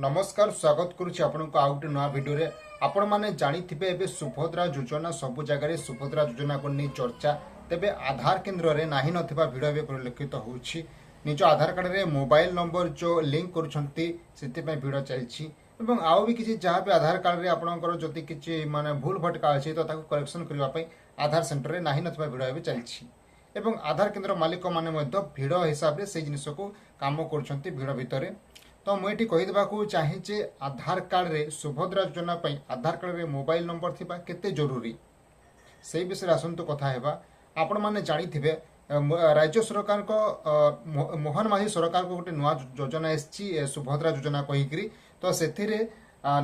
नमस्कार स्वागत करुच्ची आपको आउ गोटे नुआ भिडियो आपण मैंने जानिथिबे एबे सुभद्रा योजना सब जगह सुभद्रा योजना को नहीं चर्चा तेबे आधार केन्द्र में नाही नथिबा भिड एबे परिलक्षित होउछि निज आधार कार्ड रे मोबाइल नंबर जो लिंक करूछंती सेति पय भिड चलछि एवं आउ भी किछि जहाँ भी आधार कार्ड रे आपनकर जति किछि माने भूल भटका अछि तो ताको करेक्शन करबा पय आधार सेंटर रे नाही नथिबा भिड एबे चलछि एवं आधार केन्द्र मालिक माने मध्य भिड हिसाब रे से जिनिस को काम करूछंती भिड भितरे तो मुझे कहीदेवाक चाहे आधार कार्ड रे सुभद्रा योजना आधार कार्ड रे मोबाइल नंबर थिबा केते जरूरी से विषय आसतु कथा हेबा आपण माने जानिथिबे राज्य सरकार को मोहन माझी सरकार को गोटे नुआ योजना एसची सुभद्रा योजना कहीकरी तो से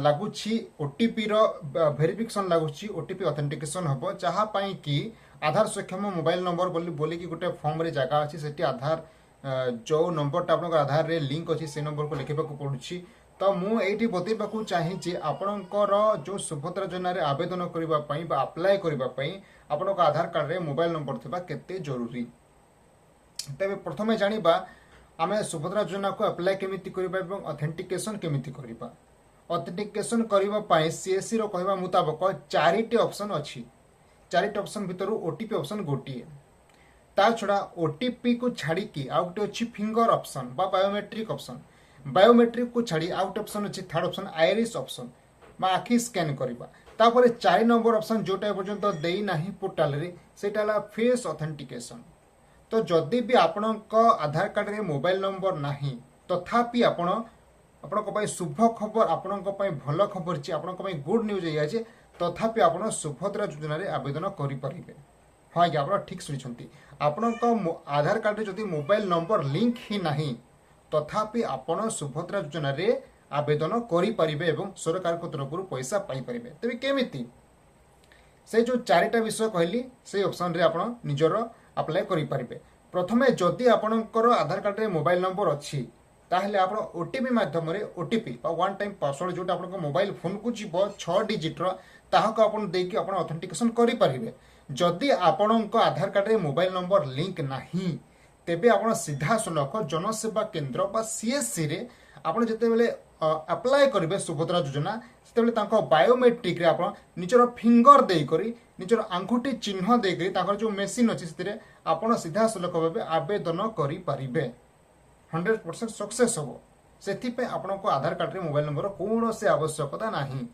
लगुच्छी ओटीपी रो वेरिफिकेशन लगुच्छी ओटीपी ऑथेंटिकेशन हबो जहाँ कि आधार सक्षम मोबाइल नंबर बोली कि गोटे फॉर्म रे जगह अच्छी सेठी आधार जो नंबर आप आधार रे लिंक अच्छी से नंबर को लिखा पड़ुछि तो मुझे बतैवाक चाहिए आपणकर जो सुभद्रा योजना रे आवेदन करने अप्लाई करने आपण आधार कार्ड रे मोबाइल नंबर थिबा केते जरूरी तेबे प्रथमे जानिबा आमे सुभद्रा योजना को अप्लाई केमिति करबा एवं ऑथेंटिकेशन केमिति करबा ऑथेंटिकेशन करबा पई सीएससी रो कहबा मुताबिक चारिटी ऑप्शन अछि चारिटी ऑप्शन भितर ओटीपी ऑप्शन गोटिए ता छड़ा ओटीपी को छाड़ी की आउ गोटे अच्छी फिंगर ऑप्शन बा बायोमेट्रिक को छाड़ी आउ गोटे ऑप्शन अच्छी थर्ड ऑप्शन आइरिस ऑप्शन बा आखि स्कैन करबा तापर 4 नंबर ऑप्शन जोटा पर्यंत देई नाही पोर्टल रे सेटा ला फेस ऑथेंटिकेशन तो जदि भी आपणक आधार कार्ड रे मोबाइल नंबर नाही तथापि आपणक पई शुभ खबर आपणक पई भल खबर छि आपणक पई गुड न्यूज या जे तथापि आपण सुभद्रा योजना रे आवेदन करि परिबे हाँ आज्ञा आप ठीक शुणी आपणक आधार कार्ड जदि मोबाइल नंबर लिंक ही नहीं तथापि आपण सुभद्रा योजना रे आवेदन करें एवं सरकार तरफ पैसा पाइपर तेज केमिति से जो चारिटा विषय कहली से ऑप्शन रे आपण निजर अप्लाई करें प्रथमे जदि आपणकर आधार कार्ड रे मोबाइल नंबर अच्छी ताहले आपण ओटीपी माध्यम ओटीपी वन टाइम पासवर्ड जोटा आपन मोबाइल फोन को जीव 6 डिजिट ताहाको आपण देकी आपण ऑथेंटिकेशन करि परिबे जदि आपणक आधार कार्ड रे मोबाइल नंबर लिंक नाही तेबे आपण सीधा सलख जनसेवा केन्द्र बा सीएससी रे आपण जते बेले अप्लाई करिवे सुभद्रा योजना सेते तांको बायोमेट्रिक रे आपण निजर फिंगर देई करी निजर आंगुठी चिन्ह देई करी तांकर जो मशीन अछि सेते आपण सीधा सलख भाबे आवेदन करि परिबे 100% सक्सेस हो सेति पे आपनको आधार कार्ड रे मोबाइल नंबर कोन से आवश्यकता नाही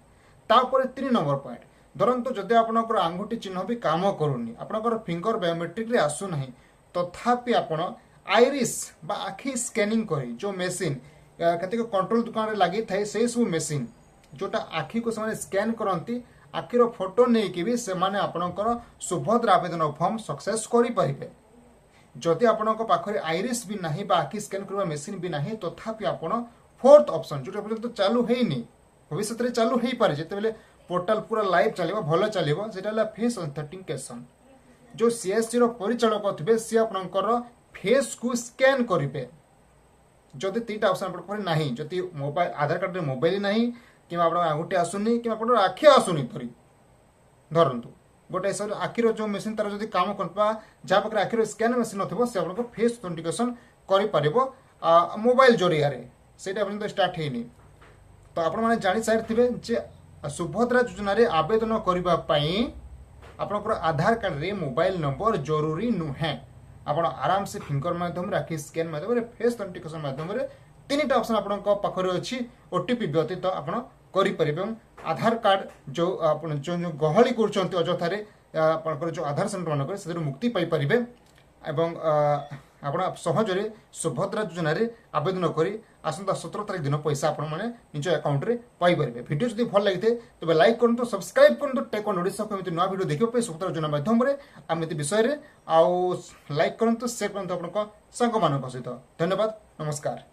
तापर 3 नंबर पॉइंट धरंतु जदि आपनकर आंगुठी चिन्ह भी काम करूनी आपनकर फिंगर बायोमेट्रिक रे आसु नाही तथापि आपण आइरिस बा आखि स्कैनिंग करी जो मशीन केतेक कंट्रोल दुकान रे लागि थाए से सब मशीन जोटा आखि को से स्कैन करंती आखिर फोटो नै कि भी से माने आपनकर सुभद्रा आवेदन फॉर्म सक्सेस करि परिबे जदि आपनक पाखरे आइरिस भी नाही बा आखि स्कैन करबा मशीन भी नाही तथापि आपण फोर्थ ऑप्शन जोटा पर्यंत चालू हेइनी भविष्य रे चालू हेइ पारे जेते बेले पोर्टल पूरा लाइव चलेगा भल चलेगा सेटा फेस ऑथेंटिकेशन जो सीएससी रो परिचालक थे सी आपनकर फेस को स्कैन करेंगे जदि 3टा ऑप्शन आपन नाही जदि मोबाइल आधार कार्ड रे मोबाइल नाही कि आपन आंगुठी आसुनी कि आपन आखि आसुनी थरी धरंतु गोटे हिसाब आखिर जो मशीन तार जदि काम करपा जा पाखरे आखिर स्कैन मशीन नथिबो से आपन फेस ऑथेंटिकेशन करि परिबो मोबाइल जरिया रे सेटा पर्यंत स्टार्ट हेनी तो आपण माने जानि साइड थिबे जे सुभद्रा योजना रे आवेदन करबा पई आपनकर आधार कार्ड रे मोबाइल नंबर जरूरी नुहे आपण आराम से फिंगर माध्यम रे आखि स्कैन माध्यम रे फेस ऑथेंटिकेशन माध्यम रे 3टा ऑप्शन आपनक पाखरे अछि ओटीपी व्यतीत आपण करि परिबे आधार कार्ड जो आपण जो गहली करचंती अजथा रे आपनकर जो आधार सेंटर मानकर से मुक्ति पाई परिबे एवं आपण सहजरे सुभद्रा योजना रे आवेदन करी आसंता 17 तारिख दिन पैसा आपण माने निज अकाउंट रे पाई परिबे वीडियो जदि भल लागिते तबे लाइक करंतो सब्सक्राइब करंतो टेक ऑन ओडिसा को एमिति नवा वीडियो देखियो पे सुभद्रा योजना माध्यम रे आमिति विषय रे आ लाइक करंतो शेयर करंतो आपनको संग मानक सहित धन्यवाद नमस्कार।